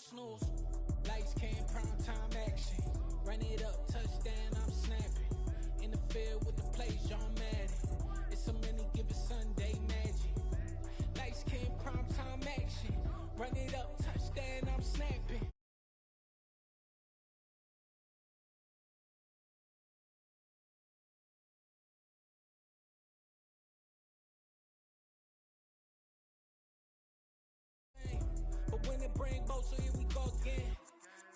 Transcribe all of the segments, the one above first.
snooze. Lights came, prime time action. Run it up, touchdown, I'm snapping. In the field with the plays, John Madden. It's a many given Sunday magic. Lights came, prime time action. Run it up, touchdown, I'm snapping. But when it bring both, so here we go again.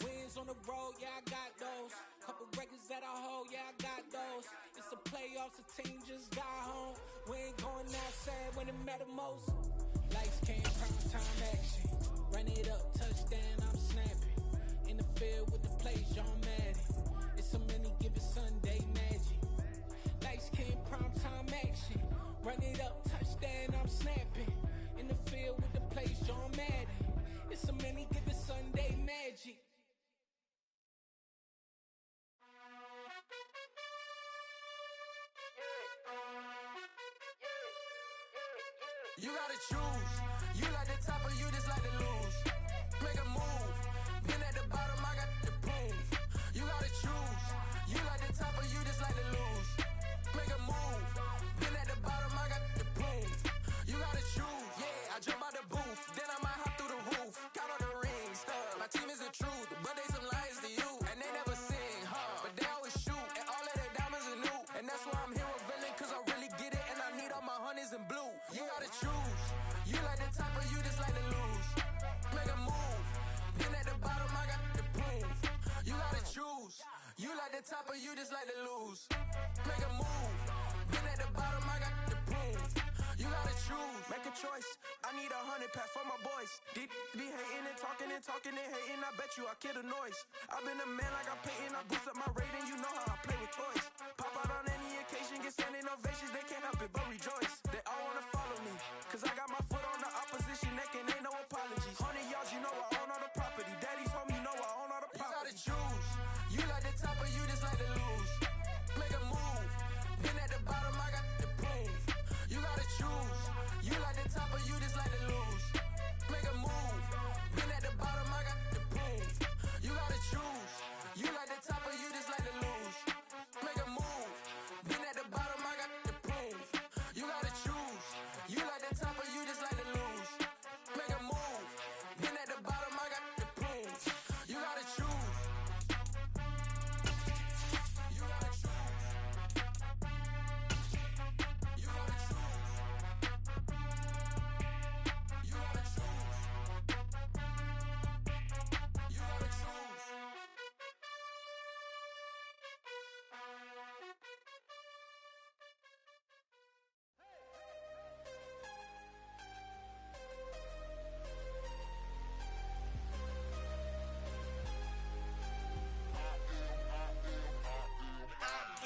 Wins on the road, yeah, I got those. Couple records that I hold, yeah, I got those. It's the playoffs, the team just got home. We ain't going outside when it matter most. Lights came, prime time action. Run it up, touchdown, I'm snapping. In the field with the plays, John Madden. It's a many given Sunday magic. Lights came, prime time action. Run it up, touchdown, I'm snapping. In the field with the plays, John Madden. It's a many given Sunday magic. You gotta choose. You like the top or you just like to lose. Make a move. Been at the bottom, I got the proof. You gotta choose. You like the top or you just like to lose. Make a move. Been at the bottom, I got the proof. You gotta choose. Yeah, I jump out the booth, then I might hop through the roof. Count on the rings, my team is the truth, but they some liars to you, and they never sing, but they always shoot, and all of their diamonds are new, and that's why I'm here with Villain, cause I really get it, and I need all my honeys in blue. You gotta choose. You like the top or you just like to lose. Make a move. Been at the bottom, I got the proof. You gotta choose. You like the top or you just like to lose. Make a move. Been at the bottom, I got the proof. You gotta choose. Make a choice. I need 100 pack for my boys. Deep be hating and talking and hating. I bet you I kill the noise. I've been a man like I'm Peyton. I boost up my rating. You know how I play with toys. Pop out on any occasion, get standing ovations. They can't help it but rejoice. They all wanna follow me, cause I got my foot on the opposition neck and ain't no apologies. 100 yards, you know I own all the property. Daddy's home, you know I own all the property. You gotta choose. You like the top or you just like to lose. Make a move. Been at the bottom, I got the proof. You gotta choose. You like the top or you just like to lose. Make a move. Been at the bottom, I got the proof. You gotta choose. You like the top or you just like to lose. Make a move. Been at the bottom, I got the proof. You gotta choose. You like the top or you just like to lose. Make a move. Been at the bottom, I got the proof. You gotta choose. You gotta choose. You gotta choose. You gotta choose. You gotta choose.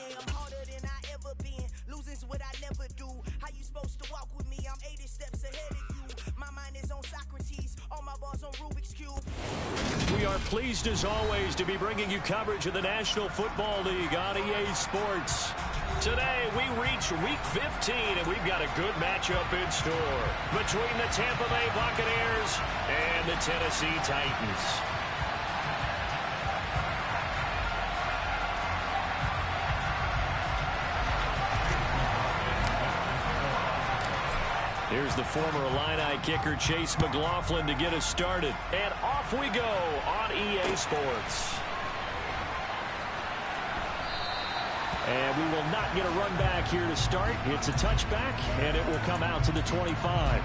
I'm harder than I ever been. Losing's what I never do. How you supposed to walk with me? I'm 80 steps ahead of you. My mind is on Socrates. All my balls on Rubik's Cube. We are pleased as always to be bringing you coverage of the National Football League on EA Sports. Today we reach week 15 and we've got a good matchup in store between the Tampa Bay Buccaneers and the Tennessee Titans. Here's the former Illini kicker Chase McLaughlin to get us started. And off we go on EA Sports. And we will not get a run back here to start. It's a touchback, and it will come out to the 25.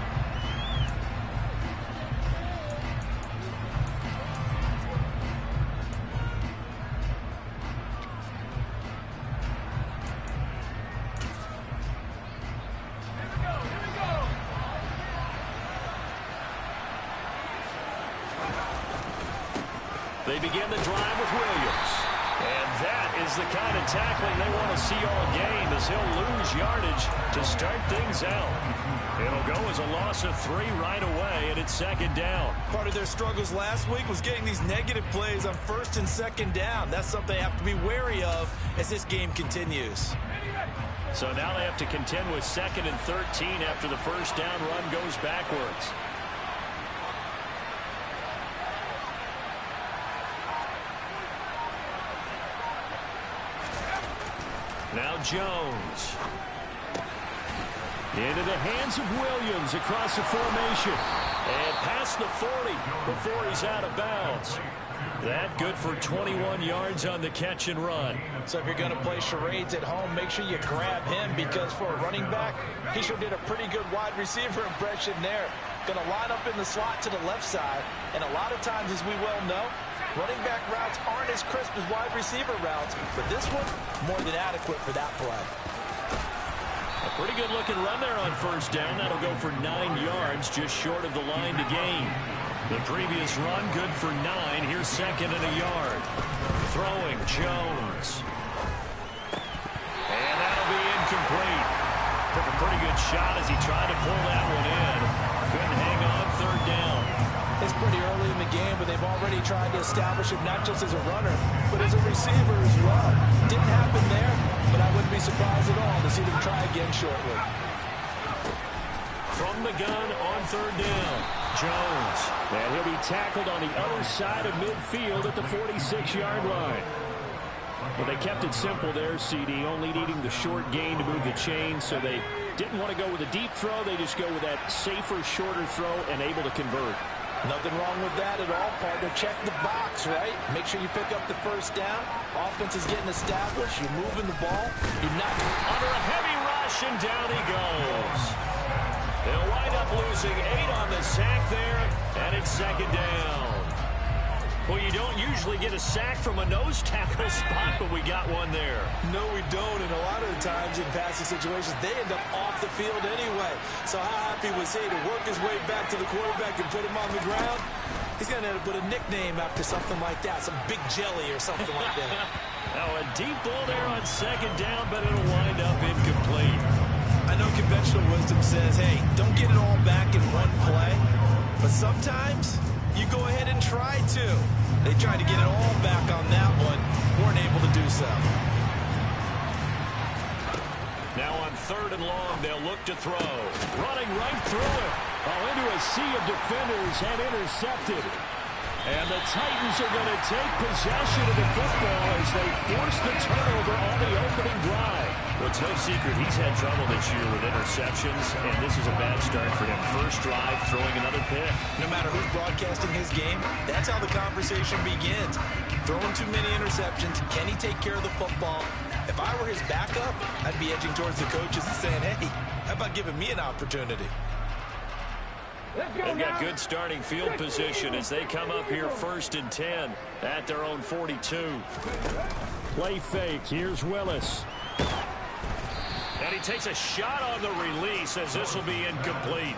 They begin the drive with Williams. And that is the kind of tackling they want to see all game, as he'll lose yardage to start things out. It'll go as a loss of 3 right away, and it's second down. Part of their struggles last week was getting these negative plays on first and second down. That's something they have to be wary of as this game continues. So now they have to contend with second and 13 after the first down run goes backwards. Now Jones. Into the hands of Williams across the formation. And past the 40 before he's out of bounds. That good for 21 yards on the catch and run. So if you're going to play charades at home, make sure you grab him, because for a running back, he sure did a pretty good wide receiver impression there. Going to line up in the slot to the left side. And a lot of times, as we well know, running back routes aren't as crisp as wide receiver routes. But this one, more than adequate for that play. A pretty good looking run there on first down. That'll go for 9 yards, just short of the line to gain. The previous run, good for 9. Here's second and a yard. Throwing, Jones. And that'll be incomplete. Took a pretty good shot as he tried to pull that one in. Couldn't hang on third down. It's pretty early in the game, but they've already tried to establish him not just as a runner, but as a receiver as well. Didn't happen there, but I wouldn't be surprised at all to see them try again shortly. From the gun on third down, Jones. And he'll be tackled on the other side of midfield at the 46-yard line. Well, they kept it simple there, CD, only needing the short gain to move the chain, so they didn't want to go with a deep throw. They just go with that safer, shorter throw and able to convert. Nothing wrong with that at all, partner. Check the box, right? Make sure you pick up the first down. Offense is getting established. You're moving the ball. You're not under a heavy rush, and down he goes. They'll wind up losing 8 on the sack there, and it's second down. Well, you don't usually get a sack from a nose tackle spot, but we got one there. No, we don't, and a lot of the times in passing situations, they end up off the field anyway. So how happy was he to work his way back to the quarterback and put him on the ground? He's going to end up with a nickname after something like that, some Big Jelly or something like that. Now a deep ball there on second down, but it'll wind up incomplete. I know conventional wisdom says, hey, don't get it all back in one play, but sometimes you go ahead and try to. They tried to get it all back on that one. Weren't able to do so. Now on third and long, they'll look to throw. Running right through it. Into a sea of defenders and intercepted. And the Titans are going to take possession of the football as they force the turnover on the opening drive. Well, it's no secret he's had trouble this year with interceptions, and this is a bad start for him. First drive, throwing another pick. No matter who's broadcasting his game, that's how the conversation begins. Throwing too many interceptions. Can he take care of the football? If I were his backup, I'd be edging towards the coaches and saying, hey, how about giving me an opportunity? They've got good starting field position as they come up here first and 10 at their own 42. Play fake. Here's Willis. And he takes a shot on the release as this will be incomplete.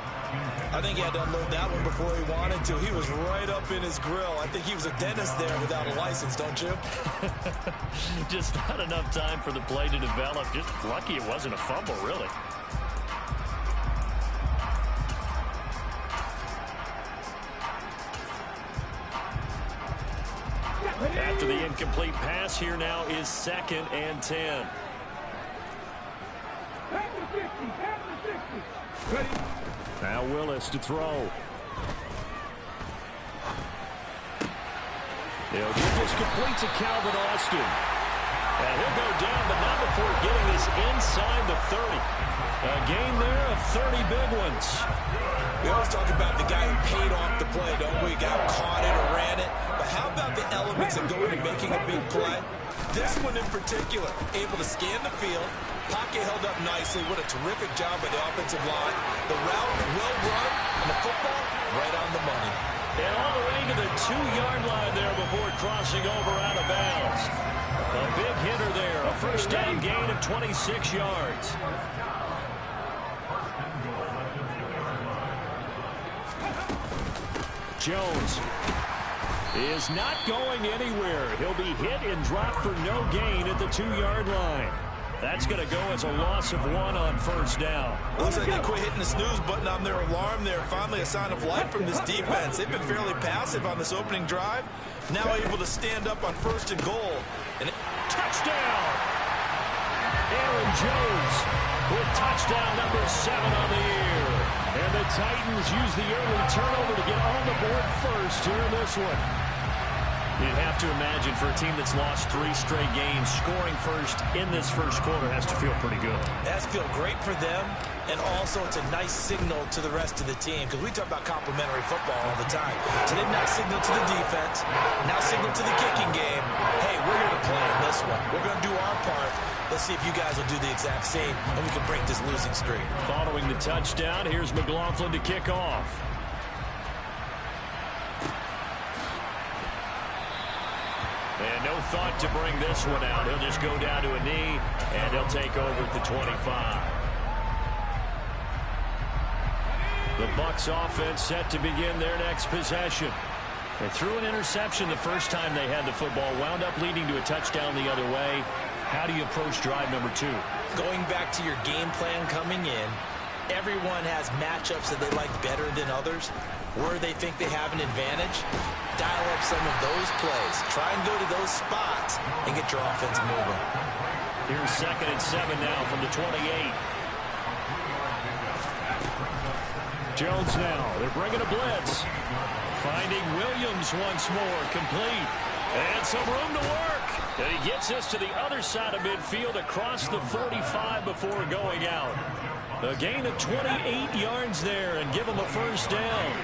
I think he had to unload that one before he wanted to. He was right up in his grill. I think he was a dentist there without a license, don't you? Just not enough time for the play to develop. Just lucky it wasn't a fumble, really. After the incomplete pass, here now is second and 10. Now Willis to throw. They'll get this complete to Calvin Austin. And he'll go down, but not before getting this inside the 30. A gain there of 30 big ones. We always talk about the guy who paid off the play, don't we? Got caught it or ran it. But how about the elements that go into making a big play? This one in particular, able to scan the field. Pocket held up nicely. What a terrific job by the offensive line. The route, well run, and the football, right on the money. And all the way to the 2-yard line there before crossing over out of bounds. A big hitter there. A first down gain of 26 yards. Jones is not going anywhere. He'll be hit and dropped for no gain at the 2-yard line. That's going to go as a loss of 1 on first down. Looks like they quit hitting the snooze button on their alarm there. Finally a sign of life from this defense. They've been fairly passive on this opening drive. Now able to stand up on first and goal. And touchdown! Aaron Jones with touchdown number 7 on the year. And the Titans use the early turnover to get on the board first here in this one. You'd have to imagine for a team that's lost 3 straight games, scoring first in this first quarter has to feel pretty good. It has to feel great for them, and also it's a nice signal to the rest of the team, because we talk about complementary football all the time. So they've now signaled to the defense, now signaled to the kicking game, hey, we're here to play in this one. We're going to do our part. Let's see if you guys will do the exact same, and we can break this losing streak. Following the touchdown, here's McLaughlin to kick off. And no thought to bring this one out. He'll just go down to a knee, and he'll take over at the 25. The Bucs offense set to begin their next possession. They threw an interception the first time they had the football, wound up leading to a touchdown the other way. How do you approach drive number 2? Going back to your game plan coming in, everyone has matchups that they like better than others. Where they think they have an advantage, dial up some of those plays. Try and go to those spots and get your offense moving. Here's 2nd and 7 now from the 28. Jones now. They're bringing a blitz. Finding Williams once more. Complete. And some room to work. And he gets us to the other side of midfield across the 45 before going out. A gain of 28 yards there and give him a first down.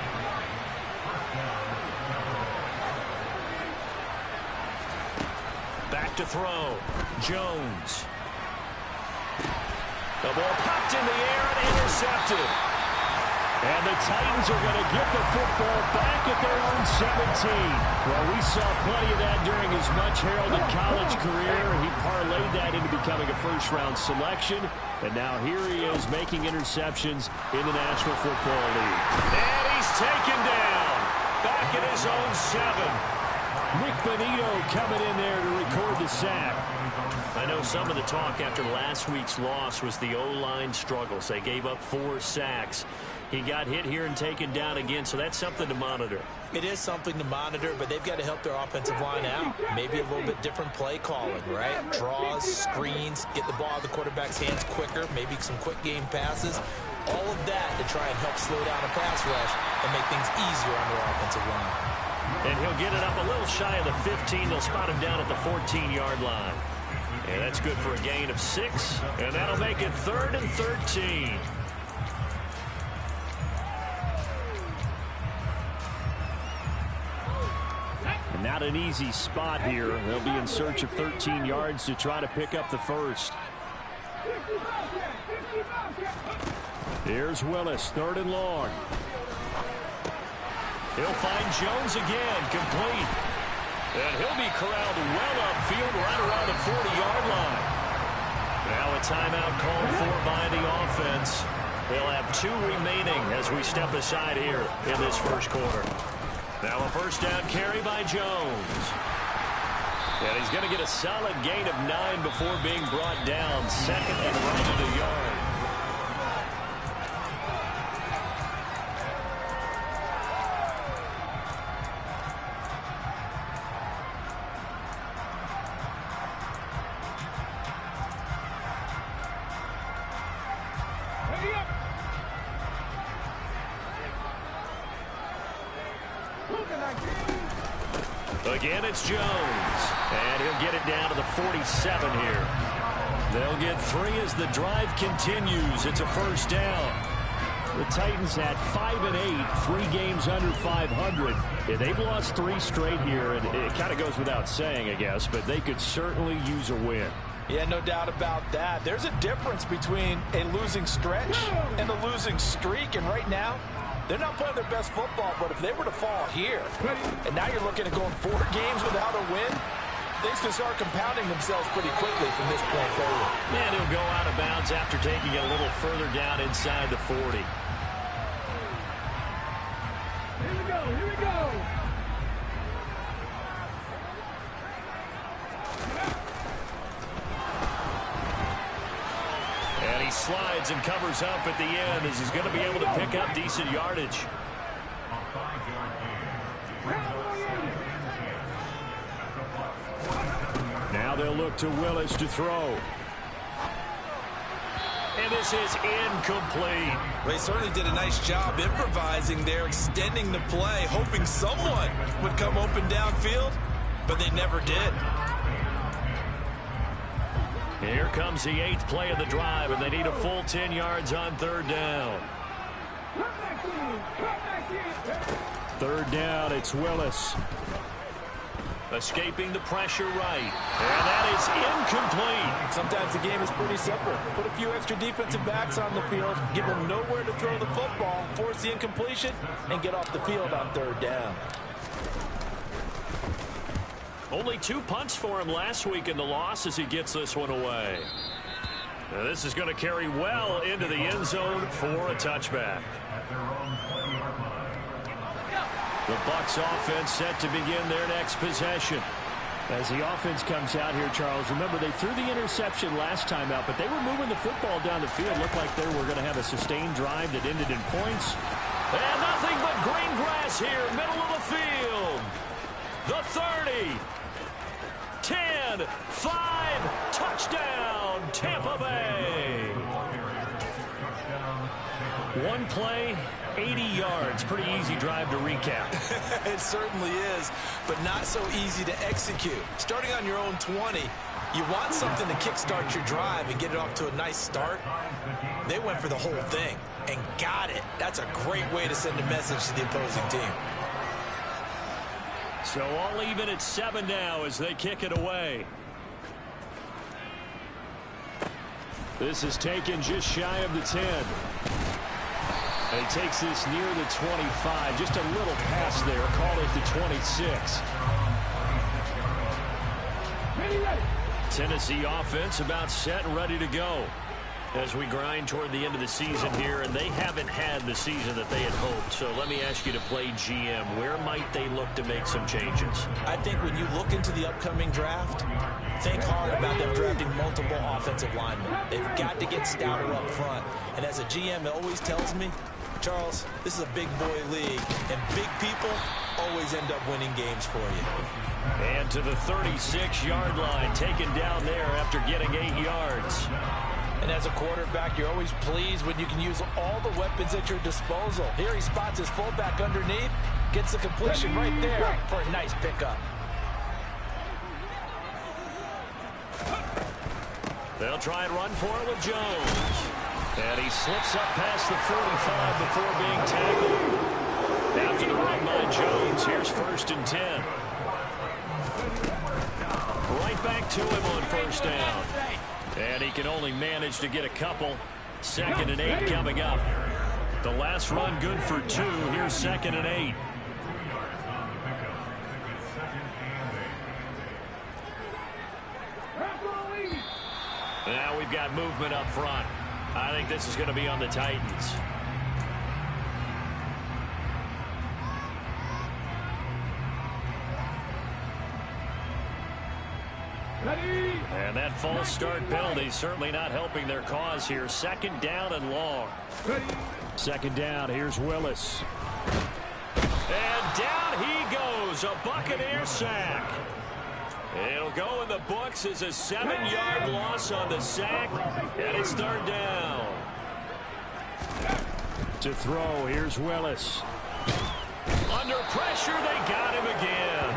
Back to throw. Jones. The ball popped in the air and intercepted. And the Titans are going to get the football back at their own 17. Well, we saw plenty of that during his much-heralded college career. He parlayed that into becoming a first-round selection. And now here he is making interceptions in the National Football League. And he's taken down. Back at his own 7. Nick Bonito coming in there to record the sack. I know some of the talk after last week's loss was the O-line struggles. They gave up 4 sacks. He got hit here and taken down again, so that's something to monitor. It is something to monitor, but they've got to help their offensive line out. Maybe a little bit different play calling, right? Draws, screens, get the ball out of the quarterback's hands quicker, maybe some quick game passes. All of that to try and help slow down a pass rush and make things easier on their offensive line. And he'll get it up a little shy of the 15. They'll spot him down at the 14-yard line. And that's good for a gain of 6. And that'll make it 3rd and 13. And not an easy spot here. They'll be in search of 13 yards to try to pick up the first. Here's Willis, 3rd and long. He'll find Jones again, complete. And he'll be corralled well upfield right around the 40-yard line. Now a timeout called for by the offense. They'll have 2 remaining as we step aside here in this first quarter. Now a first down carry by Jones. And he's going to get a solid gain of 9 before being brought down. 2nd and right at a yard. Again, it's Jones. And he'll get it down to the 47 here. They'll get 3 as the drive continues. It's a first down. The Titans had 5 and 8, 3 games under 500. Yeah, they've lost 3 straight here, and it kind of goes without saying, I guess, but they could certainly use a win. Yeah, no doubt about that. There's a difference between a losing stretch and a losing streak, and right now, they're not playing their best football, but if they were to fall here, and now you're looking at going 4 games without a win, things can start compounding themselves pretty quickly from this point forward. And he'll go out of bounds after taking it a little further down inside the 40. Here we go, here we go. And he slides and covers up at the end as he's going to be able to pick up decent yardage. Now they'll look to Willis to throw. And this is incomplete. They certainly did a nice job improvising there, extending the play, hoping someone would come open downfield. but they never did. Here comes the 8th play of the drive, and they need a full 10 yards on 3rd down. 3rd down, it's Willis. Escaping the pressure right. And that is incomplete. Sometimes the game is pretty simple. Put a few extra defensive backs on the field, give them nowhere to throw the football, force the incompletion, and get off the field on 3rd down. Only 2 punts for him last week in the loss as he gets this one away. Now this is going to carry well into the end zone for a touchback. The Bucs offense set to begin their next possession. As the offense comes out here, Charles, remember they threw the interception last time out, but they were moving the football down the field. Looked like they were going to have a sustained drive that ended in points. And nothing but green grass here, middle of the field. The 30, 10, 5, touchdown, Tampa Bay. One play, 80 yards. Pretty easy drive to recap. It certainly is, but not so easy to execute. Starting on your own 20, you want something to kickstart your drive and get it off to a nice start. They went for the whole thing and got it. That's a great way to send a message to the opposing team. So all even at 7 now as they kick it away. This is taken just shy of the 10. And he takes this near the 25. Just a little pass there. Call it the 26. Tennessee offense about set and ready to go as we grind toward the end of the season here, and they haven't had the season that they had hoped. So let me ask you to play GM. Where might they look to make some changes? I think when you look into the upcoming draft, think hard about them drafting multiple offensive linemen. They've got to get stouter up front. And as a GM, it always tells me, Charles, this is a big boy league, and big people always end up winning games for you. And to the 36-yard line, taken down there after getting 8 yards. And as a quarterback, you're always pleased when you can use all the weapons at your disposal. Here he spots his fullback underneath, gets the completion right there for a nice pickup. They'll try and run for it with Jones. And he slips up past the 45 before being tackled. After the run by Jones, here's 1st and 10. Right back to him on 1st down. And he can only manage to get a couple. 2nd and 8 coming up. The last run good for 2. Here's 2nd and 8. Now we've got movement up front. I think this is going to be on the Titans. And that false start penalty certainly not helping their cause here. 2nd down and long. 2nd down. Here's Willis. And down he goes. A Buccaneer sack. It'll go in the books as a 7-yard loss on the sack. And it's 3rd down. To throw. Here's Willis. Under pressure. They got him again.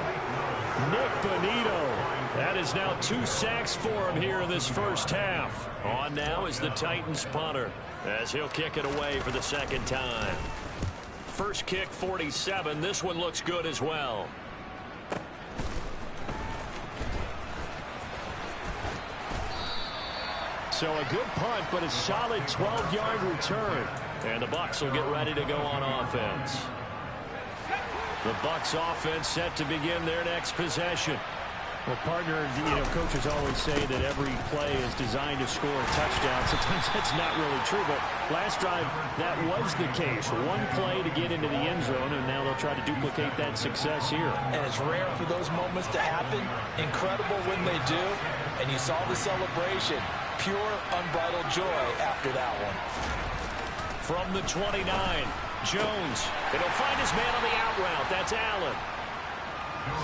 Nick Bonito. That is now 2 sacks for him here in this first half. On now is the Titans punter as he'll kick it away for the 2nd time. First kick 47. This one looks good as well. So a good punt, but a solid 12-yard return. And the Bucs will get ready to go on offense. The Bucs offense set to begin their next possession. Well, partner, coaches always say that every play is designed to score a touchdown. Sometimes that's not really true, but last drive, that was the case. One play to get into the end zone, and now they'll try to duplicate that success here. And it's rare for those moments to happen. Incredible when they do. And you saw the celebration. Pure, unbridled joy after that one. From the 29, Jones. It'll find his man on the out route. That's Allen.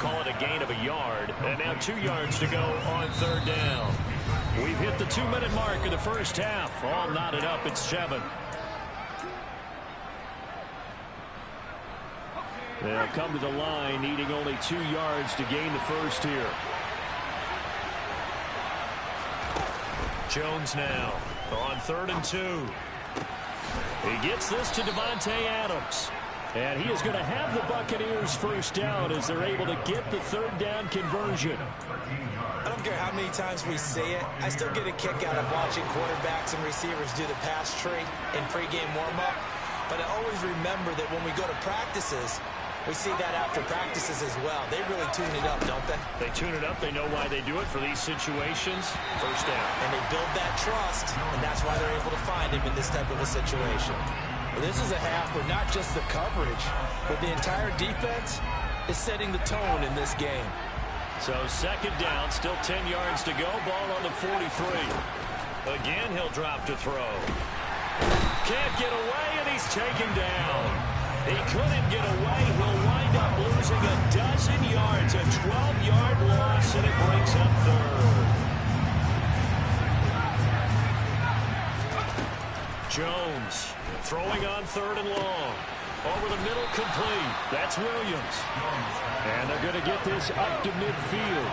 Call it a gain of a yard. And now 2 yards to go on 3rd down. We've hit the 2-minute mark of the first half. All knotted up at 7. They'll come to the line, needing only 2 yards to gain the first here. Jones now on 3rd and 2. He gets this to Davante Adams. And he is going to have the Buccaneers first down as they're able to get the 3rd down conversion. I don't care how many times we see it. I still get a kick out of watching quarterbacks and receivers do the pass tree in pregame warm-up. But I always remember that when we go to practices, we see that after practices as well. They really tune it up, don't they? They tune it up. They know why they do it for these situations. First down. And they build that trust, and that's why they're able to find him in this type of a situation. Well, this is a half where not just the coverage, but the entire defense is setting the tone in this game. So 2nd down, still 10 yards to go. Ball on the 43. Again, he'll drop to throw. Can't get away, and he's taken down. He couldn't get away. He'll wind up losing a dozen yards, a 12-yard loss, and it brings up 3rd. Jones throwing on 3rd and long. Over the middle, complete. That's Williams. And they're going to get this up to midfield.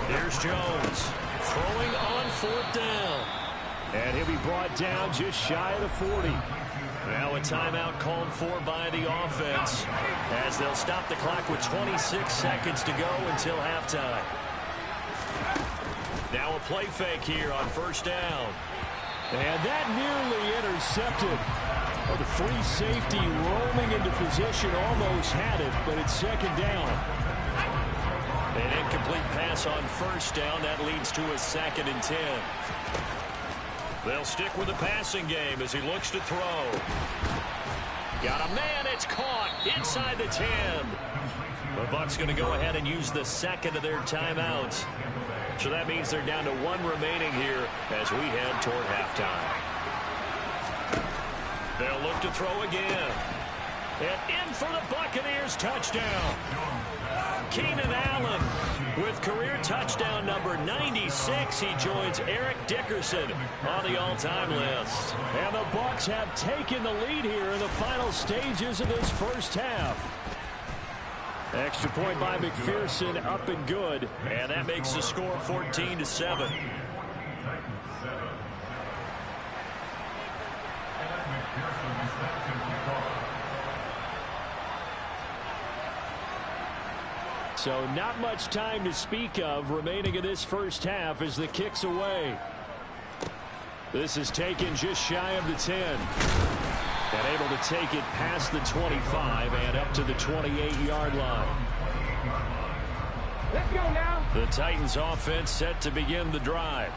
Here's Jones throwing on 4th down. And he'll be brought down just shy of the 40. Now a timeout called for by the offense as they'll stop the clock with 26 seconds to go until halftime. Now a play fake here on 1st down. And that nearly intercepted. Well, the free safety roaming into position almost had it, but it's 2nd down. An incomplete pass on 1st down. That leads to a 2nd and 10. They'll stick with the passing game as he looks to throw. Got a man. It's caught inside the 10. The Bucs going to go ahead and use the 2nd of their timeouts. So that means they're down to 1 remaining here as we head toward halftime. They'll look to throw again. And in for the Buccaneers, touchdown. Keenan Allen with career touchdown number 96. He joins Eric Dickerson on the all-time list. And the Bucs have taken the lead here in the final stages of this first half. Extra point by McPherson, up and good. And that makes the score 14-7. So not much time to speak of remaining in this first half as the kick's away. This is taken just shy of the 10. And able to take it past the 25 and up to the 28-yard line. Let's go now. The Titans offense set to begin the drive.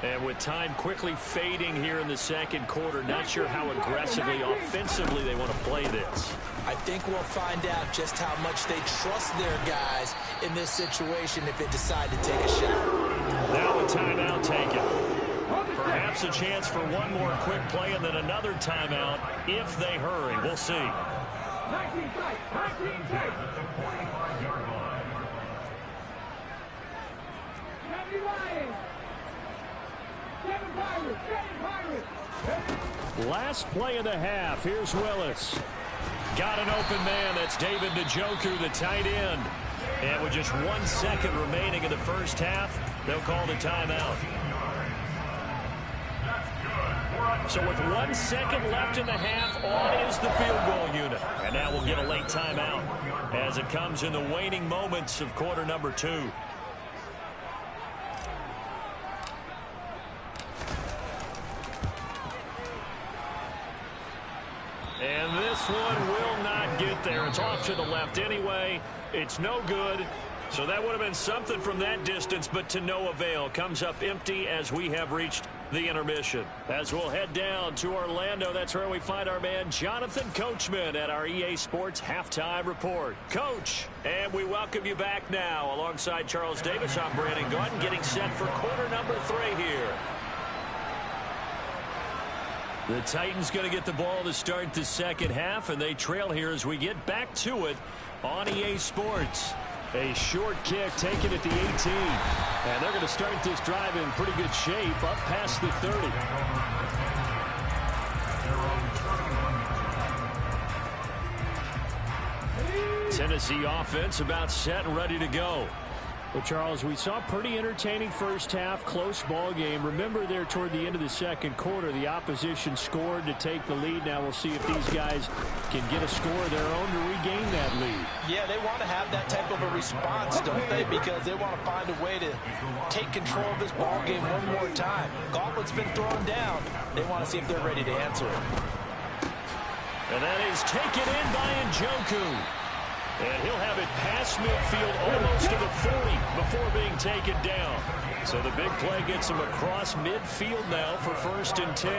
And with time quickly fading here in the 2nd quarter, not sure how aggressively, offensively they want to play this. I think we'll find out just how much they trust their guys in this situation if they decide to take a shot. Now a timeout taken. Perhaps a chance for one more quick play and then another timeout if they hurry. We'll see. 19 tight. 19 tight. 70 Lions. 7 Pirates. 7 Pirates. Last play of the half. Here's Willis. Got an open man. That's David Njoku, the tight end. And with just 1 second remaining in the first half, they'll call the timeout. So with 1 second left in the half, on is the field goal unit. And now we'll get a late timeout as it comes in the waning moments of quarter number 2. And this one will not get there. It's off to the left anyway. It's no good. So that would have been something from that distance, but to no avail. Comes up empty as we have reached the intermission. As we'll head down to Orlando, that's where we find our man Jonathan Coachman at our EA Sports Halftime Report. Coach, and we welcome you back now. Alongside Charles Davis, I'm Brandon Gaudin, getting set for quarter number 3 here. The Titans going to get the ball to start the second half, and they trail here as we get back to it on EA Sports. A short kick taken at the 18. And they're going to start this drive in pretty good shape up past the 30. Tennessee offense about set and ready to go. Well, Charles, we saw a pretty entertaining first half, close ball game. Remember there toward the end of the second quarter, the opposition scored to take the lead. Now we'll see if these guys can get a score of their own to regain that lead. Yeah, they want to have that type of a response, don't they? Because they want to find a way to take control of this ball game one more time. Gauntlet's been thrown down. They want to see if they're ready to answer it. And that is taken in by Njoku. And he'll have it past midfield almost to the 40 before being taken down. So the big play gets him across midfield now for 1st and 10.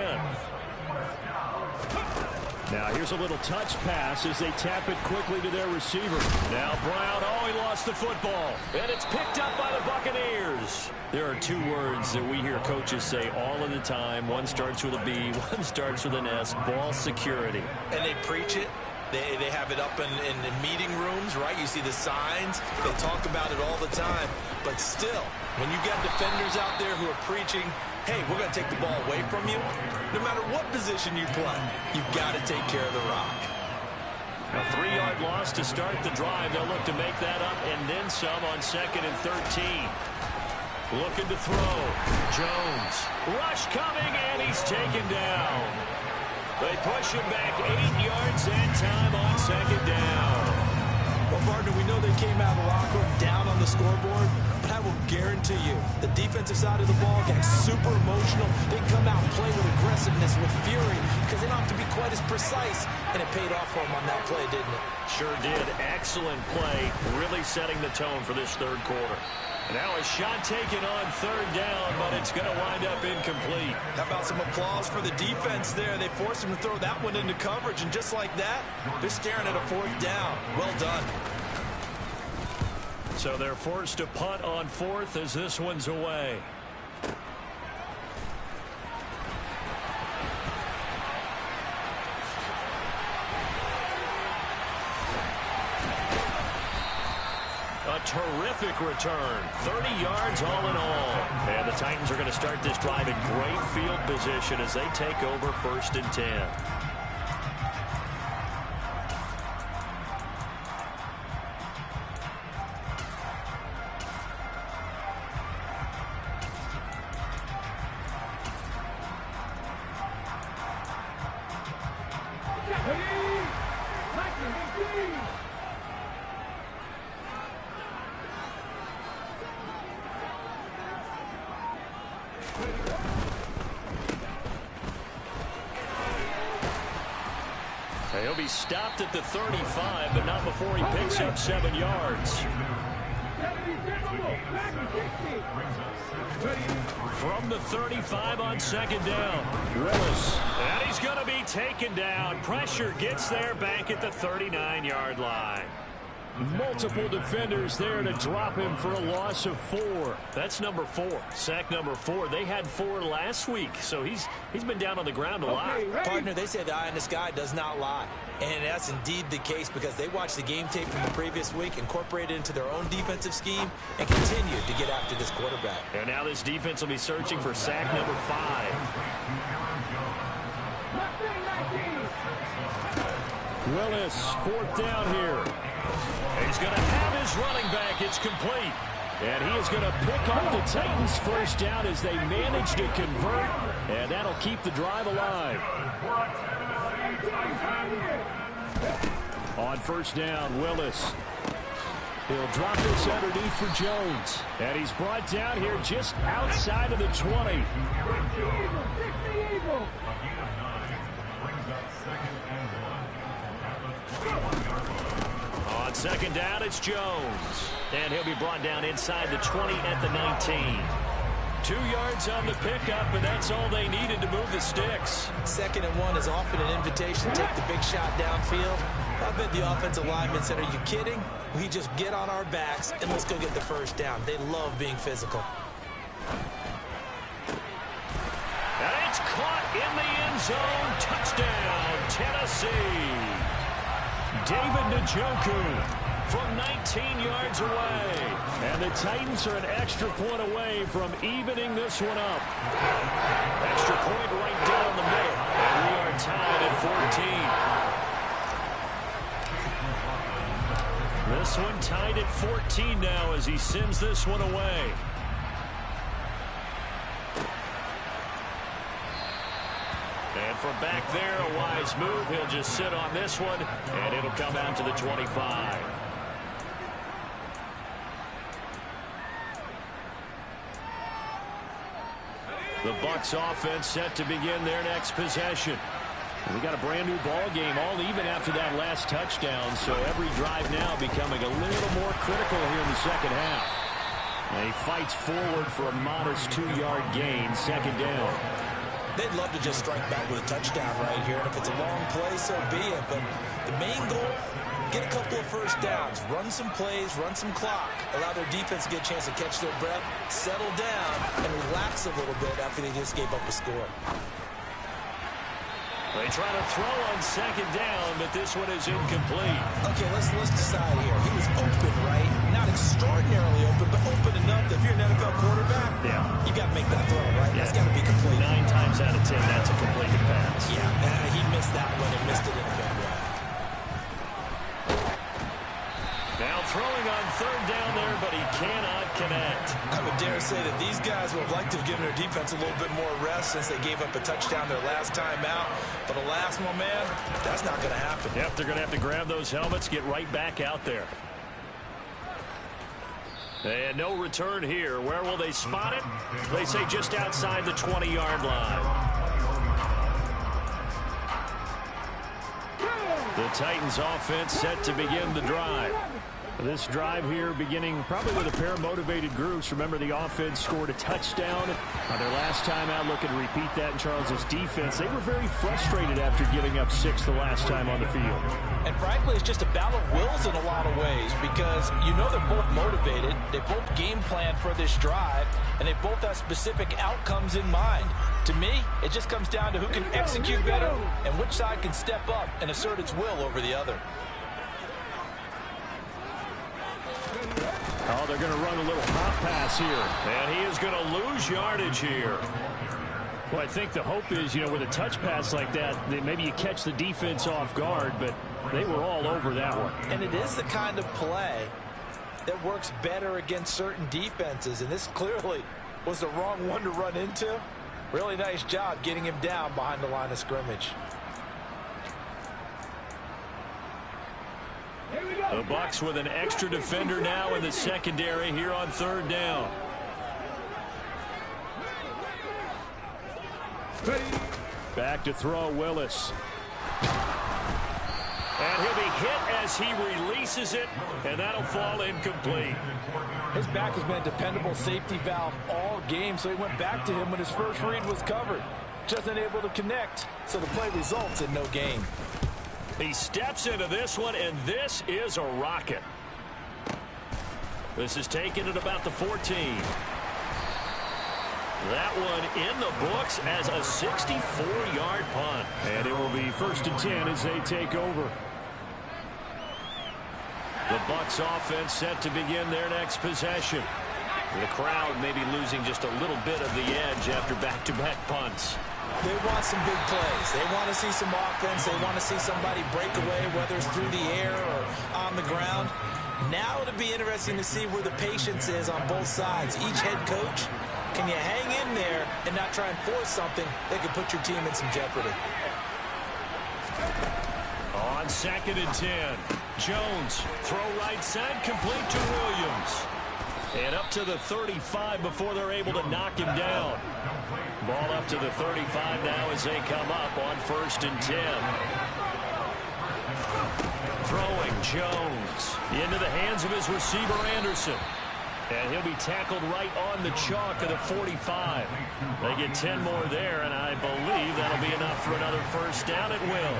Now here's a little touch pass as they tap it quickly to their receiver. Now Brown, oh, he lost the football. And it's picked up by the Buccaneers. There are two words that we hear coaches say all of the time. One starts with a B, one starts with an S, ball security. And they preach it. They have it up in meeting rooms, right? You see the signs. They talk about it all the time. But still, when you got defenders out there who are preaching, hey, we're going to take the ball away from you, no matter what position you play, you've got to take care of the rock. A 3-yard loss to start the drive. They'll look to make that up and then some on 2nd and 13. Looking to throw. Jones. Rush coming, and he's taken down. They push him back 8 yards and time on 2nd down. Well, partner, we know they came out of the locker room down on the scoreboard, but I will guarantee you the defensive side of the ball got super emotional. They come out and play with aggressiveness, with fury, because they don't have to be quite as precise, and it paid off for them on that play, didn't it? Sure did. Excellent play, really setting the tone for this third quarter. Now a shot taken on 3rd down, but it's going to wind up incomplete. How about some applause for the defense there? They forced him to throw that one into coverage, and just like that, they're staring at a 4th down. Well done. So they're forced to punt on 4th as this one's away. A terrific return. 30 yards all in all. And the Titans are going to start this drive in great field position as they take over 1st and 10. He'll be stopped at the 35, but not before he picks up 7 yards. From the 35 on 2nd down, Willis. And he's going to be taken down. Pressure gets there back at the 39-yard line. Multiple defenders there to drop him for a loss of 4. That's number 4. Sack number 4. They had 4 last week, so he's been down on the ground a lot. Partner, they say the eye in the sky does not lie. And that's indeed the case because they watched the game tape from the previous week, incorporated it into their own defensive scheme, and continued to get after this quarterback. And now this defense will be searching for sack number 5. Willis, 4th down here. He's going to have his running back. It's complete. And he is going to pick up the Titans' 1st down as they manage to convert. And that'll keep the drive alive. On 1st down, Willis. He'll drop this underneath for Jones. And he's brought down here just outside of the 20. On 2nd down, it's Jones. And he'll be brought down inside the 20 at the 19. 2 yards on the pickup, and that's all they needed to move the sticks. 2nd and 1 is often an invitation to take the big shot downfield. I bet the offensive linemen said, are you kidding? We just get on our backs and let's go get the 1st down. They love being physical. And it's caught in the end zone. Touchdown, Tennessee. David Njoku from 19 yards away. And the Titans are an extra point away from evening this one up. Extra point right down the middle. And we are tied at 14. This one tied at 14 now as he sends this one away. And from back there, a wise move. He'll just sit on this one, and it'll come out to the 25. The Bucs offense set to begin their next possession. We got a brand new ball game, all even after that last touchdown, so every drive now becoming a little more critical here in the second half. And he fights forward for a modest 2-yard gain, second down. They'd love to just strike back with a touchdown right here, and if it's a long play, so be it. But the main goal, get a couple of first downs, run some plays, run some clock, allow their defense to get a chance to catch their breath, settle down, and relax a little bit after they just gave up a score. They try to throw on second down, but this one is incomplete. Okay, let's decide here. He was open, right? Not extraordinarily open, but open enough that if you're an NFL quarterback, you got to make that throw, right? Yeah. That's got to be complete. 9 times out of 10, that's a completed pass. Yeah, he missed that one and missed it in a big way. Now throwing on third down there, but he cannot connect. I would dare say that these guys would have liked to have given their defense a little bit more rest since they gave up a touchdown their last time out. But alas, my man, that's not going to happen. Yep, they're going to have to grab those helmets, get right back out there. And no return here. Where will they spot it? They say just outside the 20-yard line. The Titans offense set to begin the drive. This drive here beginning probably with a pair of motivated groups. Remember, the offense scored a touchdown on their last time out. Looking to repeat that in Charles's defense. They were very frustrated after giving up 6 the last time on the field. And frankly, it's just a battle of wills in a lot of ways because you know they're both motivated. They both game plan for this drive, and they both have specific outcomes in mind. To me, it just comes down to who can execute better and which side can step up and assert its will over the other. Oh, they're going to run a little hot pass here. And he is going to lose yardage here. Well, I think the hope is, with a touch pass like that maybe you catch the defense off guard, but they were all over that one. And it is the kind of play that works better against certain defenses, and this clearly was the wrong one to run into. Really nice job getting him down behind the line of scrimmage. The Bucs with an extra defender now in the secondary here on third down. Back to throw, Willis. And he'll be hit as he releases it, and that'll fall incomplete. His back has been a dependable safety valve all game, so he went back to him when his first read was covered. Just unable to connect, so the play results in no gain. He steps into this one, and this is a rocket. This is taken at about the 14. That one in the books as a 64-yard punt. And it will be 1st and 10 as they take over. The Bucs offense set to begin their next possession. The crowd maybe losing just a little bit of the edge after back-to-back punts. They want some big plays. They want to see some offense. They want to see somebody break away, whether it's through the air or on the ground. Now it'll be interesting to see where the patience is on both sides. Each head coach, can you hang in there and not try and force something that could put your team in some jeopardy? On 2nd and 10, Jones, throw right side, complete to Williams. And up to the 35 before they're able to knock him down. Ball up to the 35 now as they come up on 1st and 10. Throwing Jones into the hands of his receiver Anderson. And he'll be tackled right on the chalk of the 45. They get 10 more there, and I believe that'll be enough for another first down at will.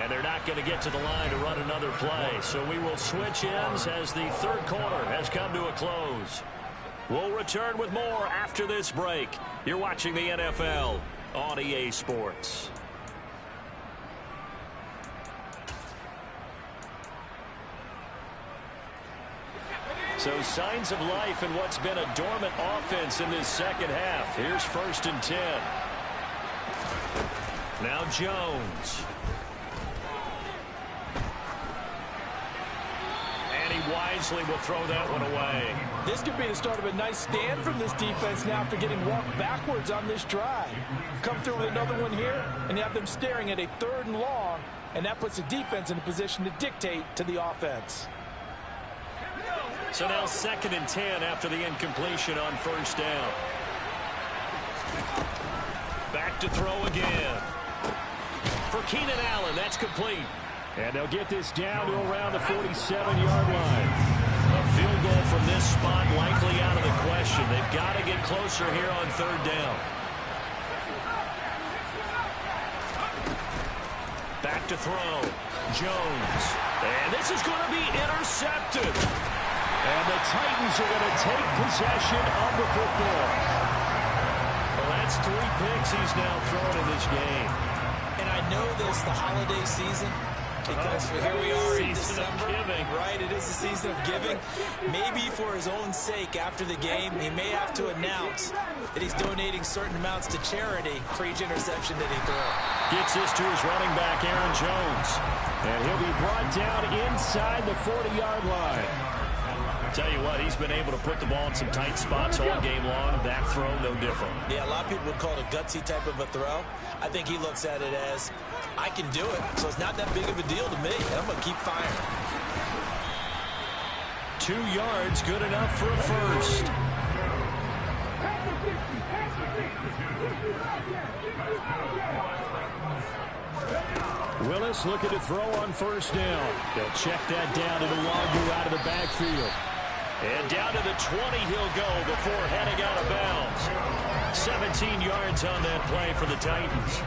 And they're not going to get to the line to run another play. So we will switch ends as the third quarter has come to a close. We'll return with more after this break. You're watching the NFL on EA Sports. So signs of life in what's been a dormant offense in this second half. Here's 1st and 10. Now Jones. And he wisely will throw that one away. This could be the start of a nice stand from this defense now after getting walked backwards on this drive. Come through with another one here, and you have them staring at a 3rd and long, and that puts the defense in a position to dictate to the offense. So now 2nd and 10 after the incompletion on 1st down. Back to throw again. For Keenan Allen, that's complete. And they'll get this down to around the 47-yard line. A field goal from this spot likely out of the question. They've got to get closer here on 3rd down. Back to throw. Jones. And this is going to be intercepted. And the Titans are going to take possession of the football. Well, that's 3 picks he's now thrown in this game. And I know this, the holiday season, because here we are in December. Right, it is the season of giving. Maybe for his own sake after the game, he may have to announce that he's donating certain amounts to charity for each interception that he throws. Gets this to his running back, Aaron Jones. And he'll be brought down inside the 40-yard line. Tell you what, he's been able to put the ball in some tight spots all game long. That throw, no different. Yeah, a lot of people would call it a gutsy type of a throw. I think he looks at it as, I can do it, so it's not that big of a deal to me, and I'm going to keep firing. 2 yards, good enough for a first. Willis looking to throw on 1st down. They'll check that down to the Longo out of the backfield. And down to the 20 he'll go before heading out of bounds. 17 yards on that play for the Titans.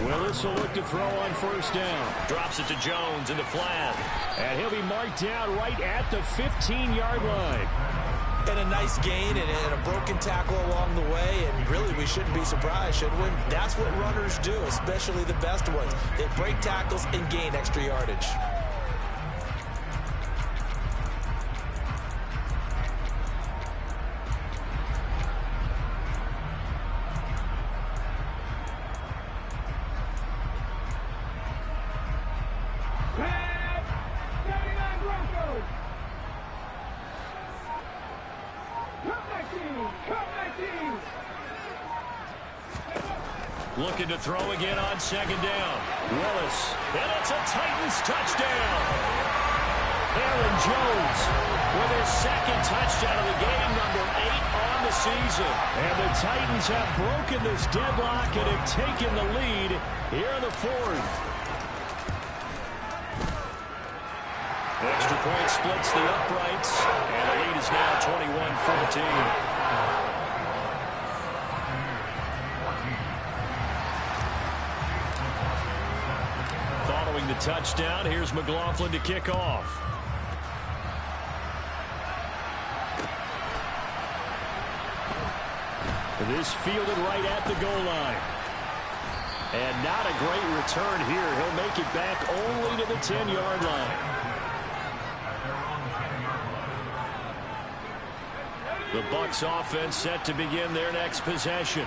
Willis will look to throw on 1st down. Drops it to Jones in the flat. And he'll be marked down right at the 15-yard line. And a nice gain and a broken tackle along the way, and really we shouldn't be surprised, should we? That's what runners do, especially the best ones. They break tackles and gain extra yardage. Looking to throw again on 2nd down. Willis. And it's a Titans touchdown. Aaron Jones with his 2nd touchdown of the game, number 8 on the season. And the Titans have broken this deadlock and have taken the lead here in the 4th. Extra point splits the uprights, and the lead is now 21-14. Following the touchdown, here's McLaughlin to kick off. This fielded right at the goal line. And not a great return here. He'll make it back only to the 10-yard line. The Bucs offense set to begin their next possession.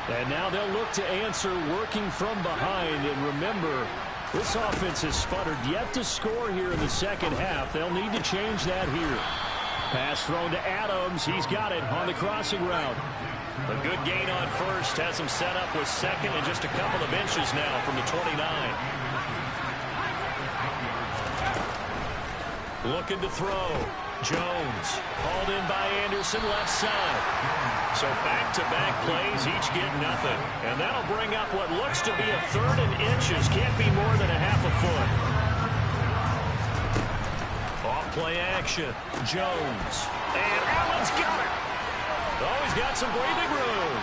And now they'll look to answer working from behind. And remember, this offense has sputtered yet to score here in the 2nd half. They'll need to change that here. Pass thrown to Adams. He's got it on the crossing route. A good gain on 1st has him set up with 2nd and just a couple of inches now from the 29. Looking to throw. Jones hauled in by Anderson left side. So back-to-back plays, each get nothing. And that'll bring up what looks to be a 3rd and inches. Can't be more than a half a foot. Off play action. Jones. And Allen's got it. Oh, he's got some breathing room.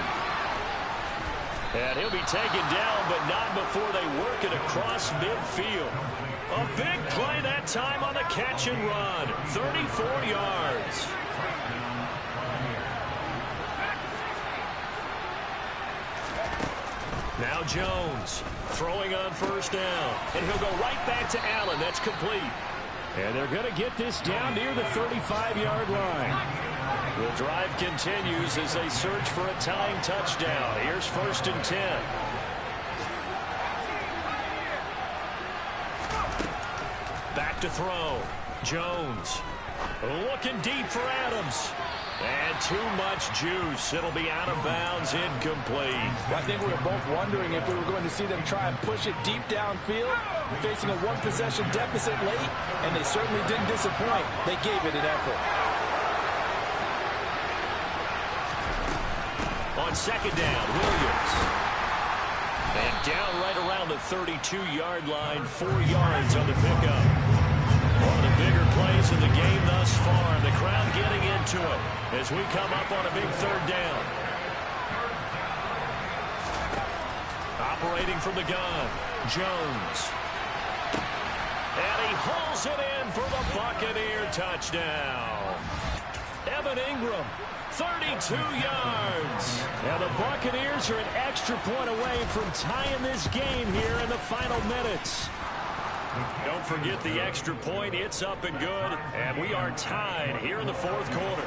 And he'll be taken down, but not before they work it across midfield. A big play that time on the catch and run. 34 yards. Now Jones throwing on 1st down. And he'll go right back to Allen. That's complete. And they're going to get this down near the 35-yard line. The drive continues as they search for a tying touchdown. Here's 1st and 10. to throw. Jones looking deep for Adams. And too much juice. It'll be out of bounds, incomplete. I think we were both wondering if we were going to see them try and push it deep downfield, facing a one-possession deficit late, and they certainly didn't disappoint. They gave it an effort. On second down, Williams. And down right around the 32-yard line, 4 yards on the pickup. One of the bigger plays in the game thus far. The crowd getting into it as we come up on a big third down. Operating from the gun, Jones. And he hauls it in for the Buccaneer touchdown. Evan Ingram, 32 yards. Now the Buccaneers are an extra point away from tying this game here in the final minutes. Don't forget the extra point. It's up and good. And we are tied here in the fourth quarter.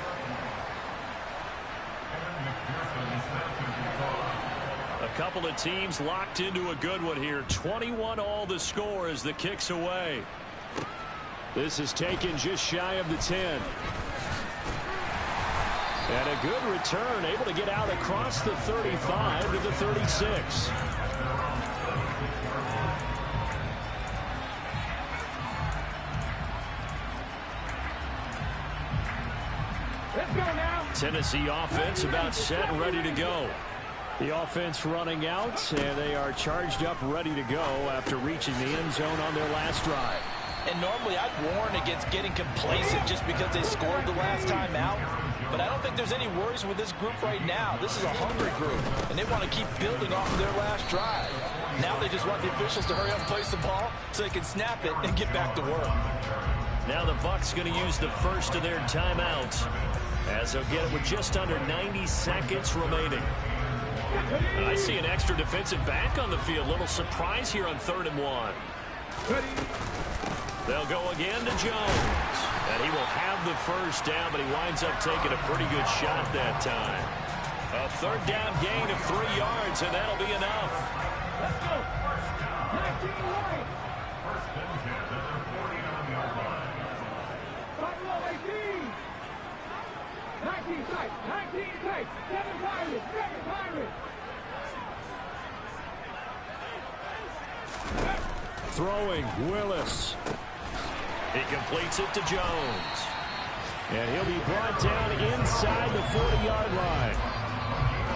A couple of teams locked into a good one here. 21-all the score as the kick's away. This is taken just shy of the 10. And a good return, able to get out across the 35 to the 36. Let's go now. Tennessee offense about set and ready to go. The offense running out, and they are charged up, ready to go after reaching the end zone on their last drive. And normally I'd warn against getting complacent just because they scored the last time out. But I don't think there's any worries with this group right now. This is a hungry group, and they want to keep building off of their last drive. Now they just want the officials to hurry up and place the ball so they can snap it and get back to work. Now the Bucs going to use the first of their timeouts as they'll get it with just under 90 seconds remaining. I see an extra defensive back on the field. Little surprise here on 3rd and 1. They'll go again to Jones. And he will have the first down, but he winds up taking a pretty good shot that time. A 3rd down gain of 3 yards, and that'll be enough. Let's go. 19 right. 19 tight. 19 tight. 7 Pirates. 7 Pirates. Throwing, Willis. He completes it to Jones. And he'll be brought down inside the 40-yard line.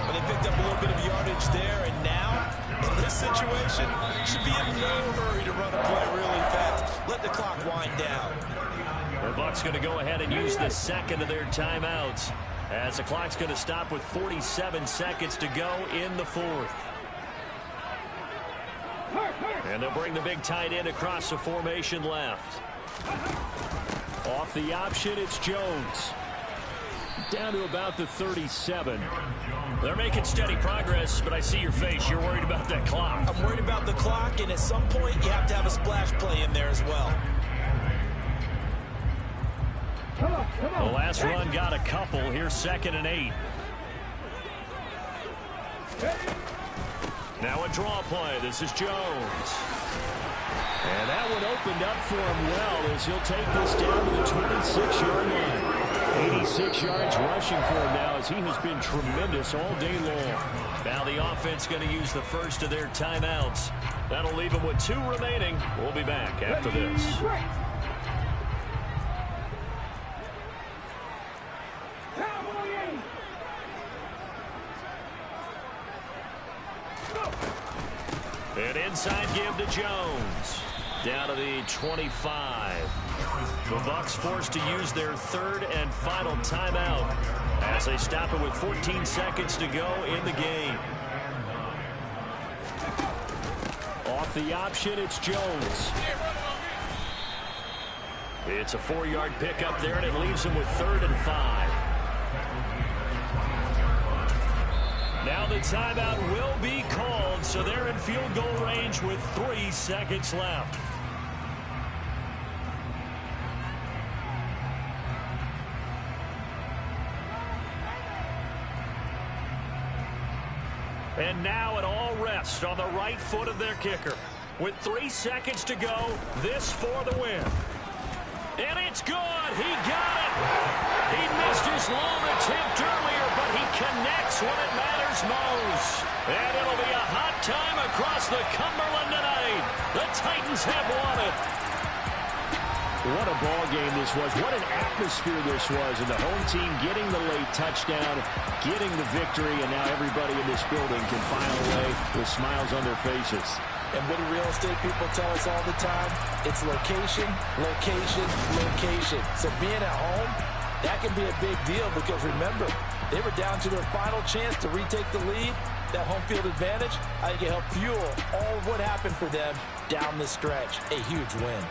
Well, they picked up a little bit of yardage there, and now, in this situation, should be in no hurry to run a play really fast. Let the clock wind down. The Bucs going to go ahead and use the second of their timeouts as the clock's going to stop with 47 seconds to go in the 4th. And they'll bring the big tight end across the formation left. Off the option, it's Jones. Down to about the 37. They're making steady progress, but I see your face. You're worried about that clock. I'm worried about the clock, and at some point, you have to have a splash play in there as well. The last run got a couple. Here's 2nd and 8. Now a draw play. This is Jones. And that one opened up for him well as he'll take this down to the 26-yard line. 86 yards rushing for him now as he has been tremendous all day long. Now the offense going to use the first of their timeouts. That'll leave them with 2 remaining. We'll be back after this. An inside give to Jones. Down to the 25. The Bucs forced to use their 3rd and final timeout as they stop it with 14 seconds to go in the game. Off the option, it's Jones. It's a 4-yard pickup there, and it leaves him with 3rd and 5. Now the timeout will be called, so they're in field goal range with 3 seconds left. And now it all rests on the right foot of their kicker. With 3 seconds to go, this for the win. And it's good. He got it. He missed his long attempt earlier, but he connects when it matters most. And it'll be a hot time across the Cumberland tonight. The Titans have won it. What a ball game this was. What an atmosphere this was. And the home team getting the late touchdown, getting the victory, and now everybody in this building can file away with smiles on their faces. And what do real estate people tell us all the time? It's location, location, location. So being at home, that can be a big deal because remember, they were down to their final chance to retake the lead. That home field advantage, I think it helped fuel all of what happened for them down the stretch. A huge win.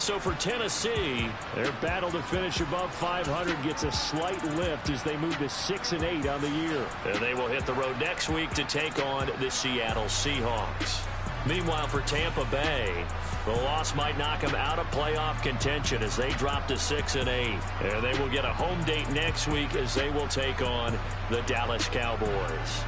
So for Tennessee, their battle to finish above 500 gets a slight lift as they move to 6-8 on the year. And they will hit the road next week to take on the Seattle Seahawks. Meanwhile, for Tampa Bay, the loss might knock them out of playoff contention as they drop to 6-8. And they will get a home date next week as they will take on the Dallas Cowboys.